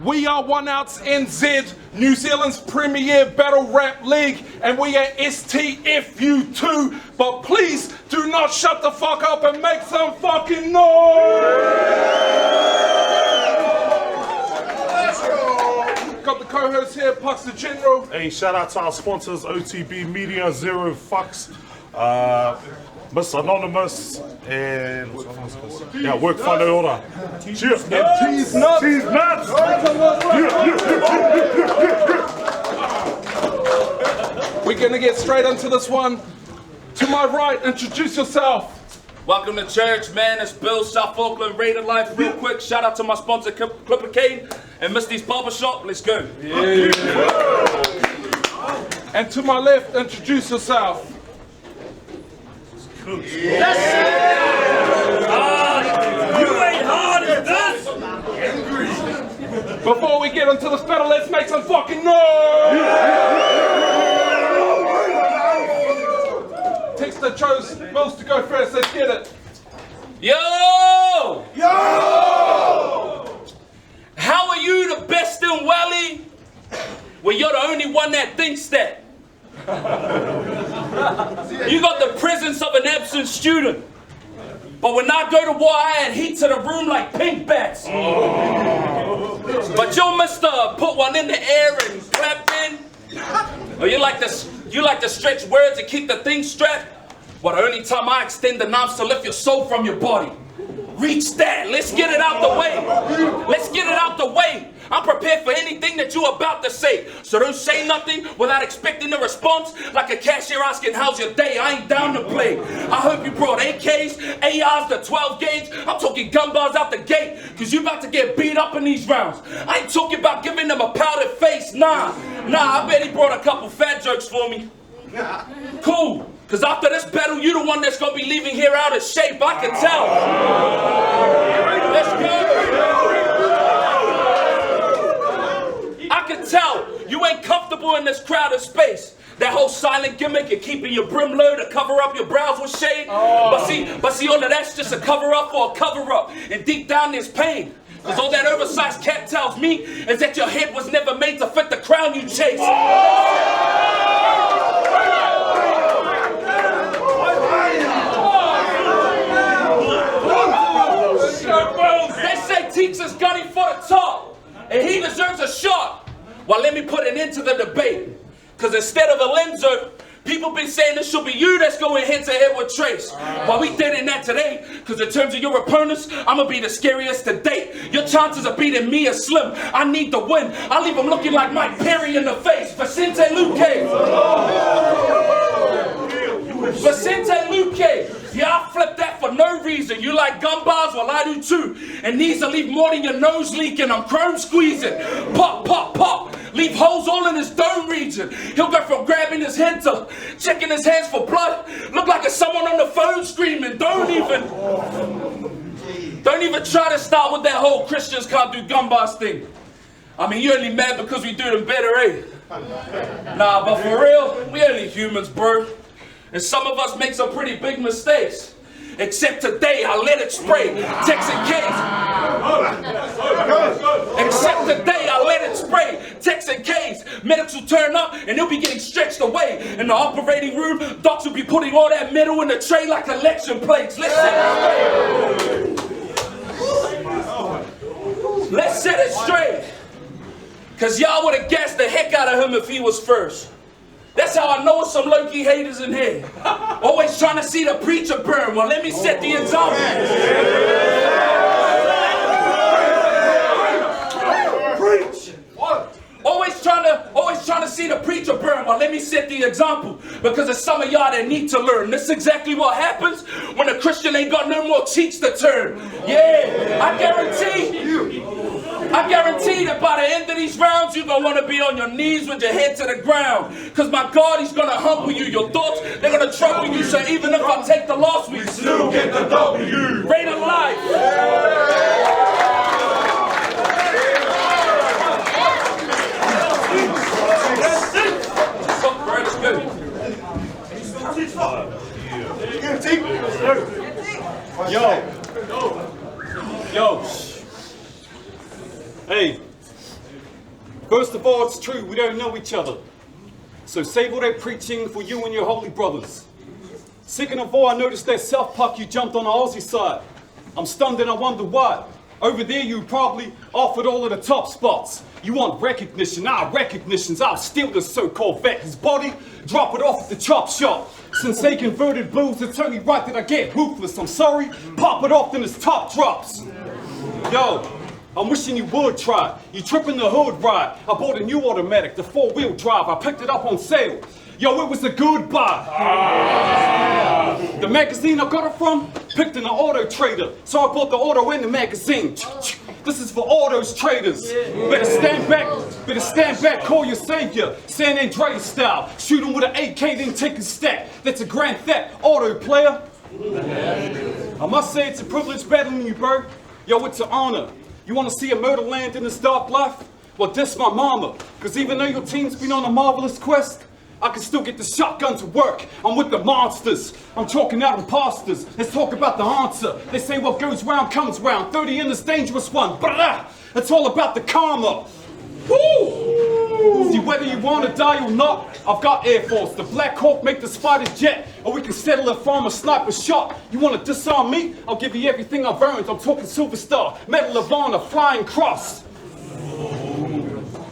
We are 1OUTSNZ, New Zealand's premier battle rap league, and we are STFU2. But please do not shut the fuck up and make some fucking noise! Got the co-host here, Pucks the General. Hey, shout out to our sponsors, OTB Media, Zero Fucks, Miss Anonymous, and yeah, Work Fund Order. Cheers. And Cheese Nuts. Cheese Nuts. We're gonna get straight into this one. To my right, introduce yourself. Welcome to church, man. It's BILLZ, South Auckland, Raider Life. Real quick, shout out to my sponsor, Clipper Kane and Misty's Barbershop. Let's go. Yeah. And to my left, introduce yourself. Yes. You ain't hard as this. Before we get into this battle, let's make some fucking noise! TEAKSTA chose BILLZ to go first. Let's get it. Yo! Yo! How are you the best in Wally when you're the only one that thinks that? You got the presence of an absent student. But when I go to war, I add heat to the room like pink bats. But yo, mister, put one in the air and clap in. Or you like to stretch words and keep the thing strapped. But the only time I extend the knobs to lift your soul from your body. Reach that. Let's get it out the way. Let's get it out the way. I'm prepared for anything that you're about to say. So don't say nothing without expecting a response. Like a cashier asking, how's your day? I ain't down to play. I hope you brought AKs, ARs, the 12 gauge. I'm talking gun bars out the gate. Cause you about to get beat up in these rounds. I ain't talking about giving them a powdered face. Nah, I bet he brought a couple fat jokes for me. Cool. Cause after this battle, you the one that's gonna be leaving here out of shape. I can tell. Let's go. I can tell you ain't comfortable in this crowded space. That whole silent gimmick of keeping your brim low to cover up your brows with shade. But see, all of that's just a cover up for a cover up. And deep down there's pain. Cause all that oversized cap tells me is that your head was never made to fit the crown you chase. They say TEAKSTA's gunning for the top, and he deserves a shot. Well, let me put an end to the debate. Cause instead of a Lenzo, people been saying it should be you that's going head to head with Trace. Well, we did in that today, cause in terms of your opponents, I'ma be the scariest to date. Your chances of beating me are slim. I need the win. I leave him looking like Mike Perry in the face. Vicente Luque. Vicente Luque. Yeah, I flip that for no reason. You like gun bars? Well, I do too. And these will leave more than your nose leaking. I'm chrome squeezing. Pop, pop, pop. Leave holes all in his dome region. He'll go from grabbing his head to checking his hands for blood. Look like it's someone on the phone screaming. Don't even try to start with that whole Christians can't do gun bars thing. I mean, you're only mad because we do them better, eh? Nah, but for real, we only humans, bro. And some of us make some pretty big mistakes. Except today, I let it spray. Texan K's. Except today, I let it spray. Texan K's. Medics will turn up and they'll be getting stretched away. In the operating room, docs will be putting all that metal in the tray like election plates. Let's set it straight. Let's set it straight. Cause y'all would have gassed the heck out of him if he was first. That's how I know some low-key haters in here. Always trying to see the preacher burn. Well, let me set the example. Preach. Always trying to see the preacher burn. Well, let me set the example. Because there's some of y'all that need to learn. This is exactly what happens when a Christian ain't got no more cheeks to turn. Yeah, I guarantee that by the end of these rounds, you're going to want to be on your knees with your head to the ground. Because my God, he's going to humble you. Your thoughts, they're going to trouble you. So even if I take the loss, we still get the W. Raider Life. Yo. Hey, First of all, it's true, we don't know each other. So save all that preaching for you and your holy brothers. Second of all, I noticed that South Park you jumped on the Aussie side. I'm stunned and I wonder why. Over there you probably offered all of the top spots. You want recognition, recognitions. I'll steal this so-called vet, his body, drop it off at the chop shop. Since they converted BILLZ, it's only right that I get ruthless. I'm sorry, pop it off in his top drops. Yo, I'm wishing you would try. You tripping the hood ride. I bought a new automatic, the 4-wheel drive. I picked it up on sale. Yo, it was a good buy. The magazine I got it from, picked in the auto trader. So I bought the auto in the magazine. This is for all those traders. Better stand back, call your savior. San Andreas style. Shoot him with an AK, then take a stack. That's a Grand Theft Auto player. I must say it's a privilege battling you, bro. Yo, it's an honor. You want to see a murder land in this dark life? Well, diss my mama. Cause even though your team's been on a marvelous quest, I can still get the shotgun to work. I'm with the monsters. I'm talking out imposters. Let's talk about the answer. They say what goes round comes round. 30 in this dangerous one. Blah! It's all about the karma. Woo! See, whether you want to die or not, I've got Air Force. The Black Hawk make the spider jet. Or we can settle it from a sniper shot. You want to disarm me? I'll give you everything I've earned. I'm talking Silver Star, Medal of Honor, Flying Cross.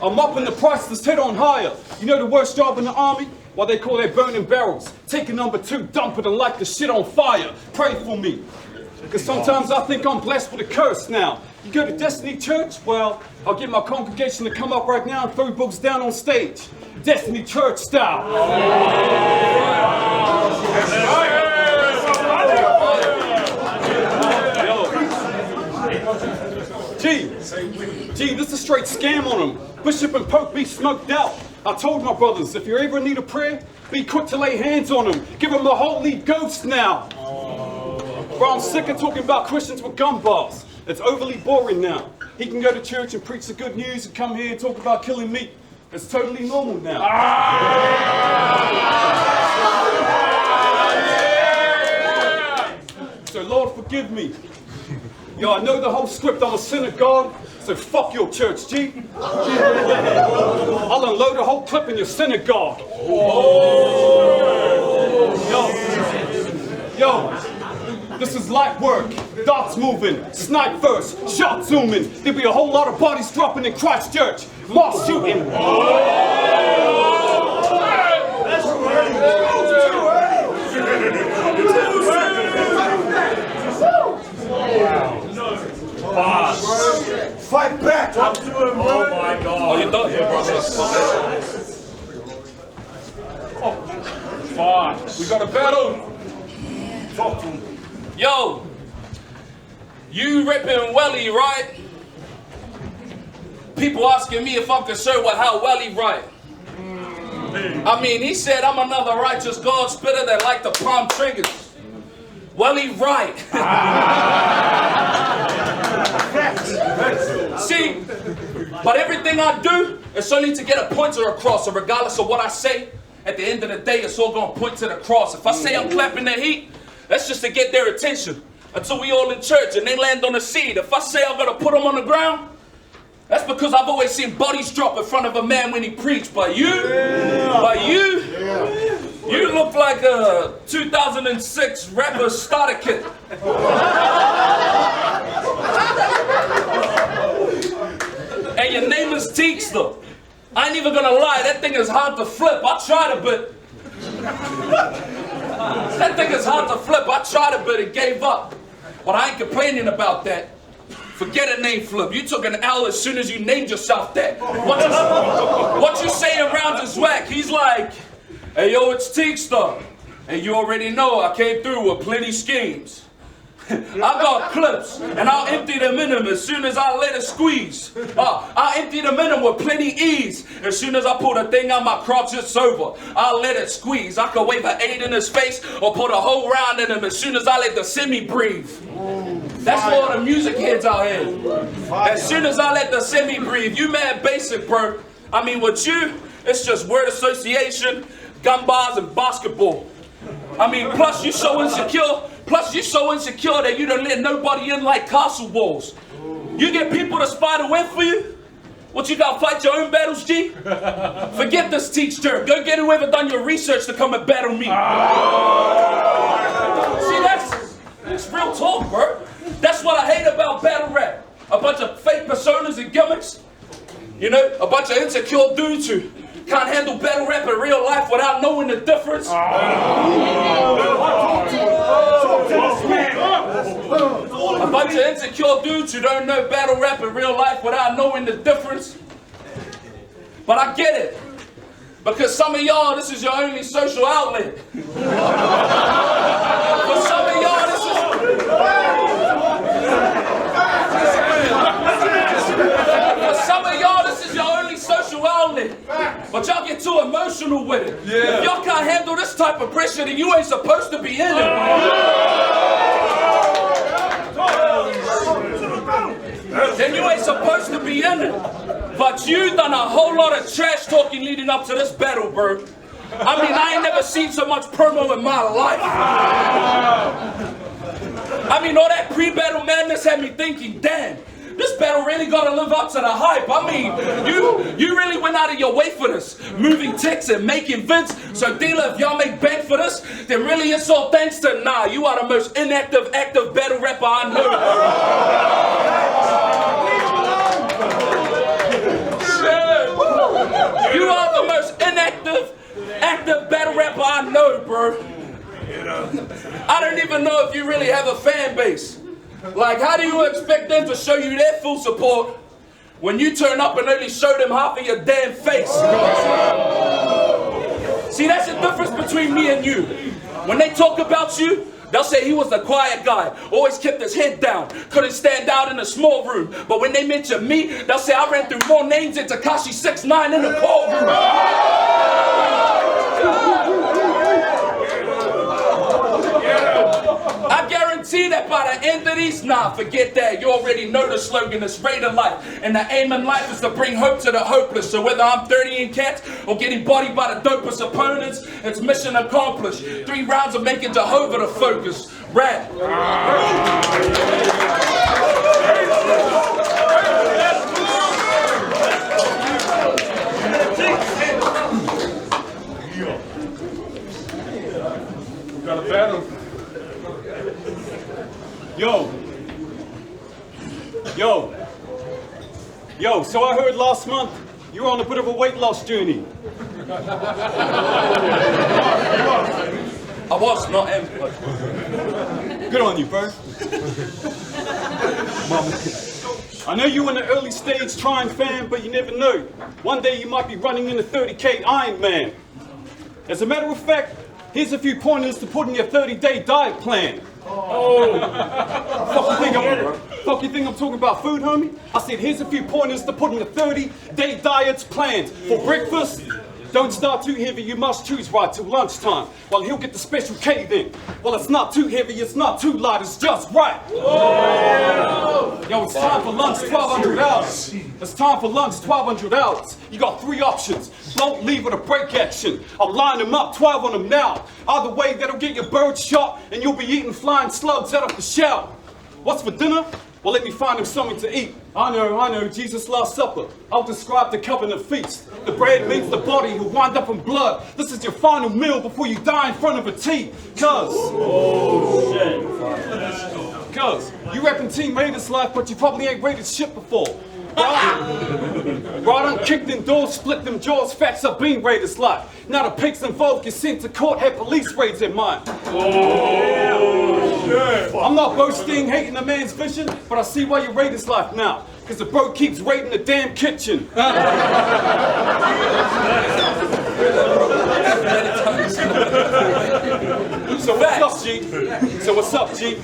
I'm upping the price, let's head on higher. You know the worst job in the army? Why they call that burning barrels. Take a number 2, dump it and light the shit on fire. Pray for me. Because sometimes I think I'm blessed with a curse now. You go to Destiny Church? Well, I'll get my congregation to come up right now and throw books down on stage. Destiny Church style. Gee, this is a straight scam on them. Bishop and Pope be smoked out. I told my brothers, if you ever need a prayer, be quick to lay hands on them. Give them the Holy Ghost now. Bro, I'm sick of talking about Christians with gun bars. It's overly boring now. He can go to church and preach the good news and come here and talk about killing meat. It's totally normal now. So Lord, forgive me. Yo, I know the whole script, I'm a sinner, God, so fuck your church, G. I'll unload a whole clip in your synagogue. Yo, this is light work. Dots moving, snipe first, shot zooming. There'll be a whole lot of bodies dropping in Christchurch. Moss shooting. Fight back! Talk to him, bro. Oh my God. Oh, you done here, brother. Fuck, we got a battle. Talk to him. Yo, you ripping Welly, right? People asking me if I'm concerned with how Welly right. I mean, he said I'm another righteous God spitter that like to palm triggers. Welly right. See, but everything I do is only to get a pointer across, so regardless of what I say, at the end of the day, it's all gonna point to the cross. If I say I'm clapping the heat, that's just to get their attention until we all in church and they land on the seat. If I say I'm gonna put them on the ground, that's because I've always seen bodies drop in front of a man when he preached. But you, you look like a 2006 rapper starter kit. And your name is TEAKSTA. I ain't even gonna lie, that thing is hard to flip. I tried a bit. That thing is hard to flip. I tried a bit and gave up. But I ain't complaining about that. Forget a name flip. You took an L as soon as you named yourself that. What you say around is whack. He's like, hey yo, it's TEAKSTA. And you already know I came through with plenty schemes. I got clips, and I'll empty them in them as soon as I let it squeeze. I'll empty them in them with plenty ease. As soon as I pull the thing out my crotch, it's over. I'll let it squeeze. I can wave an 8 in his face or put a whole round in him as soon as I let the semi breathe. That's for all the music heads out here. As soon as I let the semi breathe, you mad basic, bro. I mean, with you, it's just word association, gun bars, and basketball. I mean, plus you so insecure that you don't let nobody in like castle walls. You get people to spy the win for you, What, you gotta fight your own battles, G? Forget this teach jerk. Go get whoever done your research to come and battle me. See, that's real talk, bro. That's what I hate about battle rap. A bunch of fake personas and gimmicks. You know, a bunch of insecure dudes who can't handle battle rap in real life without knowing the difference. A bunch of insecure dudes who don't know battle rap in real life without knowing the difference. But I get it. Because some of y'all, this is your only social outlet. For some of y'all, this is... For some of y'all, this is your only social outlet. But y'all get too emotional with it. Yeah. If y'all can't handle this type of pressure, then you ain't supposed to be in it. Then you ain't supposed to be in it. But you done a whole lot of trash talking leading up to this battle, bro. I mean, I ain't never seen so much promo in my life. I mean, all that pre-battle madness had me thinking, damn, this battle really gotta live up to the hype. I mean, you really went out of your way for this. Moving ticks and making vids. So dealer, if y'all make bank for this, then really it's all thanks to, nah, you are the most inactive, active battle rapper I know. You are the most inactive, active battle rapper I know, bro. I don't even know if you really have a fan base. Like, how do you expect them to show you their full support when you turn up and only show them half of your damn face? See, that's the difference between me and you. When they talk about you, they'll say he was the quiet guy, always kept his head down, couldn't stand out in a small room. But when they mention me, they'll say I ran through more names than Tekashi 6ix9ine in the courtroom. I guarantee that by the end of these, nah, forget that. You already know the slogan, it's Raider Life. And the aim in life is to bring hope to the hopeless. So whether I'm 30 in cats or getting bodied by the dopest opponents, it's mission accomplished. 3 rounds of making Jehovah the focus. Rap. We got a battle. Yo, so I heard last month you were on a bit of a weight loss journey. I was, not him. Good on you, bro. I know you in the early stage trying, fam, but you never know. One day you might be running in a 30K Iron Man. As a matter of fact, here's a few pointers to put in your 30-day diet plan. Fuck you think I'm talking about food, homie? I said here's a few pointers to put in your 30-day diet's plans. For breakfast, don't start too heavy, you must choose right till lunchtime. While he'll get the special K then. Well, it's not too heavy, it's not too light, it's just right. Yo, it's time for lunch, 1,200 hours. It's time for lunch, 1,200 hours. You got 3 options. Don't leave with a break action. I'll line them up, 12 on them now. Either way, that'll get your bird shot, and you'll be eating flying slugs out of the shell. What's for dinner? Well, let me find him something to eat. I know, Jesus' Last Supper. I'll describe the covenant feast. The bread means the body who wind up in blood. This is your final meal before you die in front of a T. Cuz you reppin' Team Raiders life, but you probably ain't raided shit before. Right on, kicked in doors, split them jaws, facts up being Raiders life. Now the pigs involved get sent to court, had police raids in mind. I'm not boasting, hating a man's vision, but I see why you Raiders life now. Cause the bro keeps raiding the damn kitchen. So what's up, G?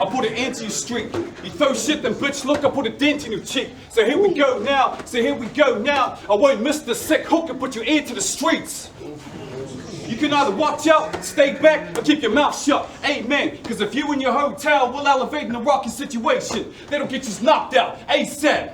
I put an end to your streak. You throw shit, then bitch, look, I put a dent in your cheek. So here we go now. I won't miss the sick hook and put your ear to the streets. You can either watch out, stay back, or keep your mouth shut. Amen. Cause if you in your hotel, we'll elevate in a rocky situation. That'll get you knocked out ASAP.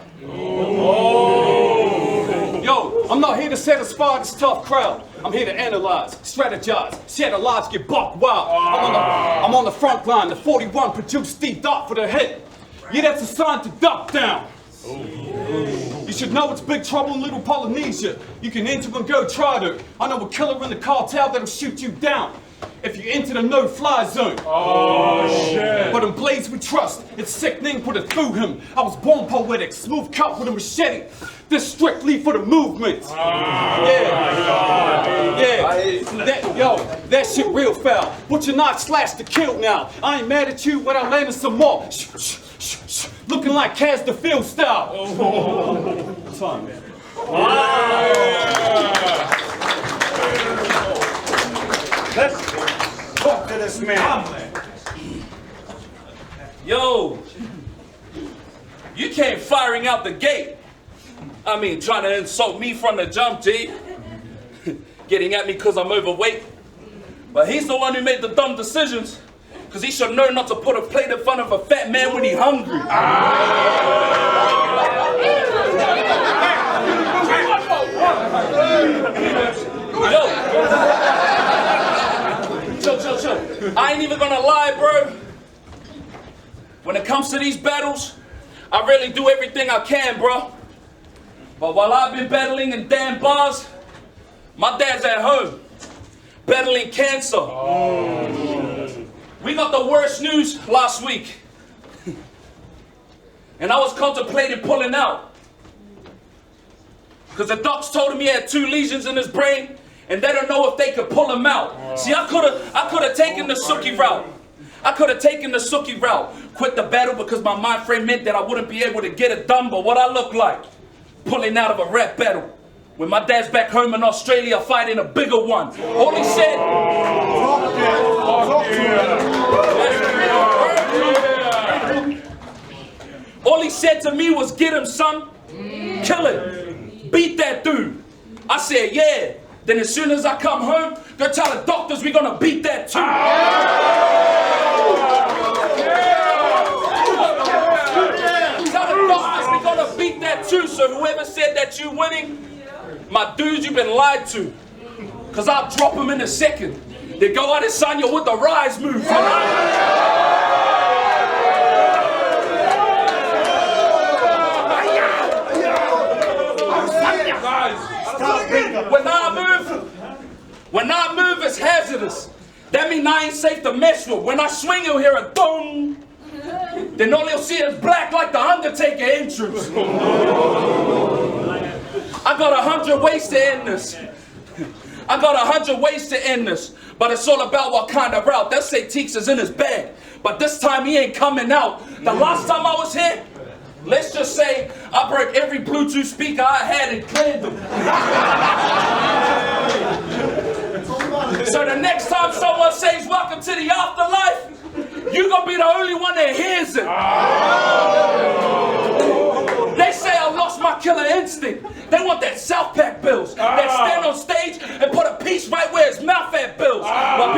Yo, I'm not here to satisfy this tough crowd. I'm here to analyze, strategize, shatter lives, get buck wild. I'm on the front line, the 41 produced D dot for the hit. Yeah, that's a sign to duck down. You should know it's big trouble in Little Polynesia. You can enter and go try to. I know a killer in the cartel that'll shoot you down if you enter the no-fly zone. Oh, shit. But in BILLZ we trust. It's sickening, put it through him. I was born poetic, smooth cut with a machete. This strictly for the movement. That shit real foul. Butcher knife slash to kill now. I ain't mad at you when I landed some more. Looking like Kaz the Field style. Time, man. Let's talk to this man. Yo, you came firing out the gate. I mean, trying to insult me from the jump, G. Getting at me because I'm overweight. But he's the one who made the dumb decisions. Because he should know not to put a plate in front of a fat man when he's hungry. Yo. Chill. I ain't even gonna lie, bro. When it comes to these battles, I really do everything I can, bro. But while I've been battling in damn bars, my dad's at home, battling cancer. We got the worst news last week. And I was contemplating pulling out. Because the docs told him he had 2 lesions in his brain, and they don't know if they could pull him out. See, I could have taken the Suki route. Quit the battle because my mind frame meant that I wouldn't be able to get it done, but what I look like, pulling out of a rap battle. When my dad's back home in Australia fighting a bigger one. All he said... All he said to me was, get him, son. Kill him. Beat that dude. I said, yeah. Then as soon as I come home, go tell the doctors we're gonna beat that too. Tell the doctors we're gonna beat that too. So whoever said that you winning, my dudes, you've been lied to. Cause I'll drop them in a second. They go out and sign you with the rise move. When I move, it's hazardous. That means I ain't safe to mess with. When I swing, you'll hear a dong. Then all you'll see is black like the Undertaker entrance. I got 100 ways to end this. But it's all about what kind of route. They'll say Teaks is in his bag. But this time he ain't coming out. The last time I was here, let's just say I broke every Bluetooth speaker I had and cleared them. So the next time someone says welcome to the afterlife, you're gonna be the only one that hears it. They say I lost my killer instinct. They want that South Pack BILLZ. That stand on stage and put a piece right where his mouth at BILLZ. But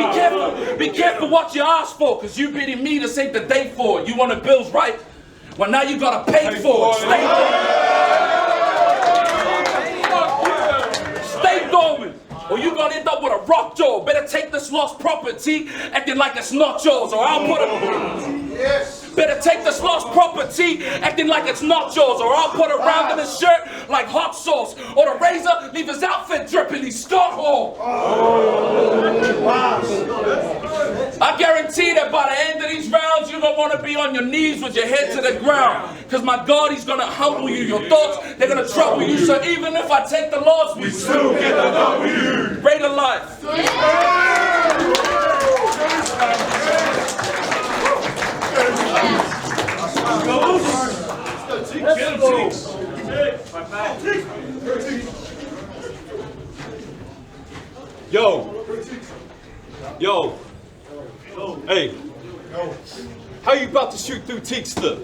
be careful what you ask for, cause you beating me, this ain't the day for it. You want a BILLZ, right? Well, now you gotta pay for it. Stay dormant, or you gonna end up with a rock jaw. Better take this lost property, acting like it's not yours, or I'll put a... Better take this lost property, acting like it's not yours, or I'll put a round in his shirt like hot sauce, or the razor leave his outfit dripping, he's Scott Hall. I guarantee that by the end of these rounds, you're gonna want to be on your knees with your head to the ground, because my God, he's gonna humble you. Your thoughts, they're gonna trouble you. So even if I take the loss, we still get the W. Rate of life. Yo. Hey. How you about to shoot through TEAKSTA?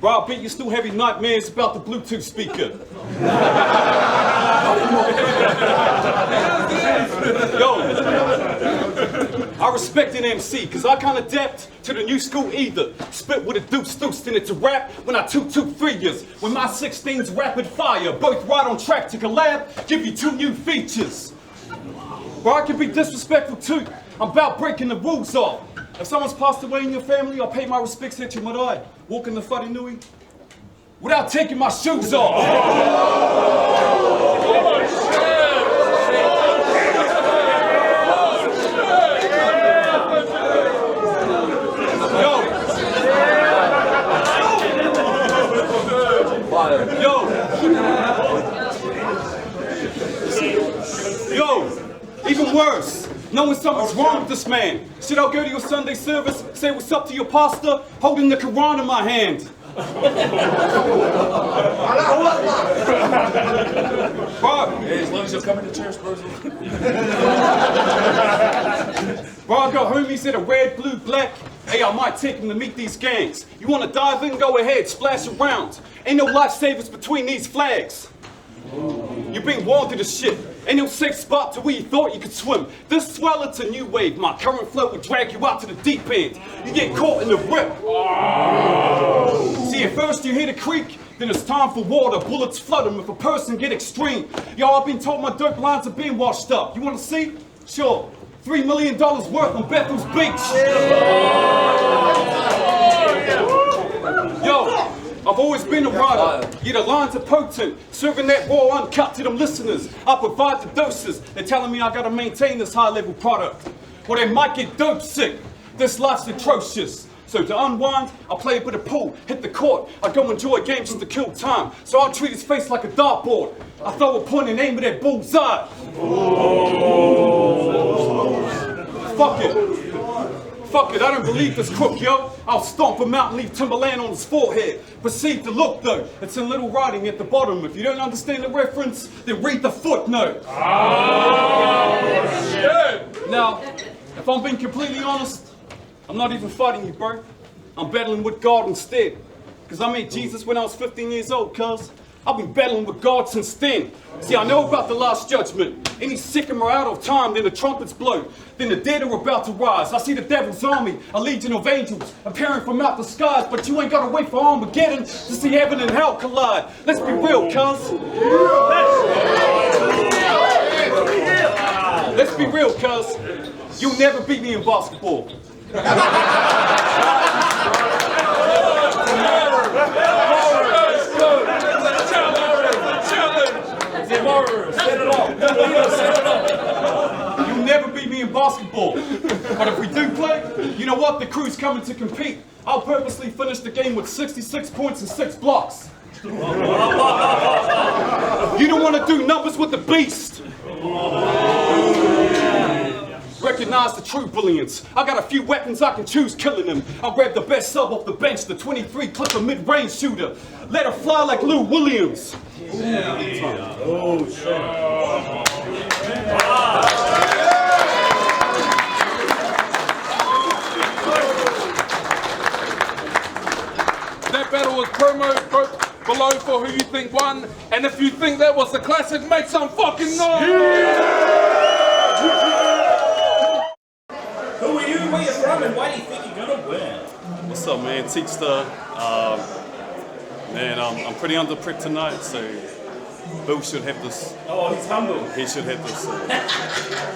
Bro, I bet you still having nightmares about the Bluetooth speaker. Yo. I respect an MC, cause I can't adapt to the new school either. Spit with a deuce in it to rap when I 2-2-3 years. When my 16's rapid fire, both right on track to collab, give you 2 new features. Bro, I can be disrespectful too. I'm about breaking the rules off. If someone's passed away in your family, I'll pay my respects at your Marai. Walk in the Wharenui. without taking my shoes off. Yo, even worse, knowing something's wrong with this man. Should I go to your Sunday service, say what's up to your pastor, holding the Quran in my hand? Bro, Hey, as long as you're coming to church, bro. Bro, I got homies that are red, blue, black. Hey, I might take them to meet these gangs. You wanna dive in? Go ahead, splash around. Ain't no lifesavers between these flags. You're being warned of this shit. Ain't no safe spot to where you thought you could swim. This swell, it's a new wave. My current flow will drag you out to the deep end. You get caught in the rip. See, at first you hit a creek, then it's time for water. Bullets flood them if a person get extreme. Yo, I've been told my dirt lines are being washed up. You wanna see? Sure. $3 million worth on Bethel's Beach. Yo, I've always been a rider. Yeah, the lines are potent. Serving that raw uncut to them listeners. I provide the doses. They're telling me I gotta maintain this high level product. Or they might get dope sick. This life's atrocious. So to unwind, I play a bit of pool, hit the court. I go enjoy games just to kill time. So I'll treat his face like a dartboard. I throw a point and aim at that bullseye. Fuck it. Fuck it, I don't believe this crook, yo. I'll stomp him out and leave Timberland on his forehead. Perceive the look, though. It's in little writing at the bottom. If you don't understand the reference, then read the footnote. Oh, shit. Now, if I'm being completely honest, I'm not even fighting you, bro. I'm battling with God instead. Because I met Jesus when I was 15 years old, cuz. I've been battling with God since then. See, I know about the last judgment. Any sicker or out of time, then the trumpets blow. Then the dead are about to rise. I see the devil's army, a legion of angels, appearing from out the skies. But you ain't gotta wait for Armageddon to see heaven and hell collide. Let's be real, cuz. Let's be real, cuz. You'll never beat me in basketball. You'll never beat me in basketball. But if we do play, you know what? The crew's coming to compete. I'll purposely finish the game with 66 points and 6 blocks. You don't want to do numbers with the beast. Recognize the true brilliance. I got a few weapons I can choose killing them. I'll grab the best sub off the bench, the 23 clipper mid-range shooter. Let her fly like Lou Williams. Oh, shit. That battle was promo below for who you think won. And if you think that was the classic, make some fucking noise! Who are you, where you from, and why do you think you're gonna win? What's up, man? TEAKSTA. Man, I'm pretty underpricked tonight, so Bill should have this. Oh, he's humble. He should have this.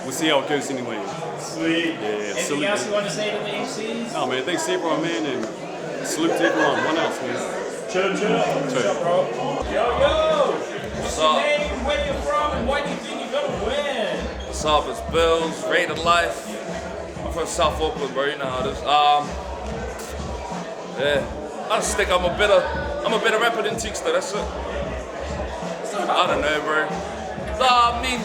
We'll see how it goes anyway. Sweet. Yeah, Anything salute, else man. you want to say to the MCs? No, man, thanks to everyone, man, and salute to everyone. One else, man. Chill. What's up, bro? Yo! What's your name, where you from, and why do you think you're gonna win? What's up? It's BILLZ, Rated Life. I'm from South Auckland, bro. You know how it is. Yeah. I just think I'm a better rapper than TEAKSTA. That's it. I don't know, bro. No, I mean,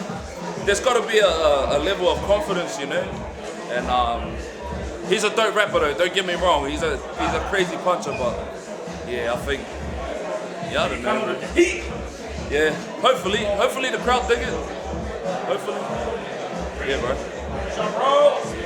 there's got to be a level of confidence, you know. And he's a dope rapper, though. Don't get me wrong. He's a crazy puncher, but yeah, I think. Yeah, I don't know, bro. Yeah. Hopefully the crowd dig it. Hopefully. Yeah, bro. Bro.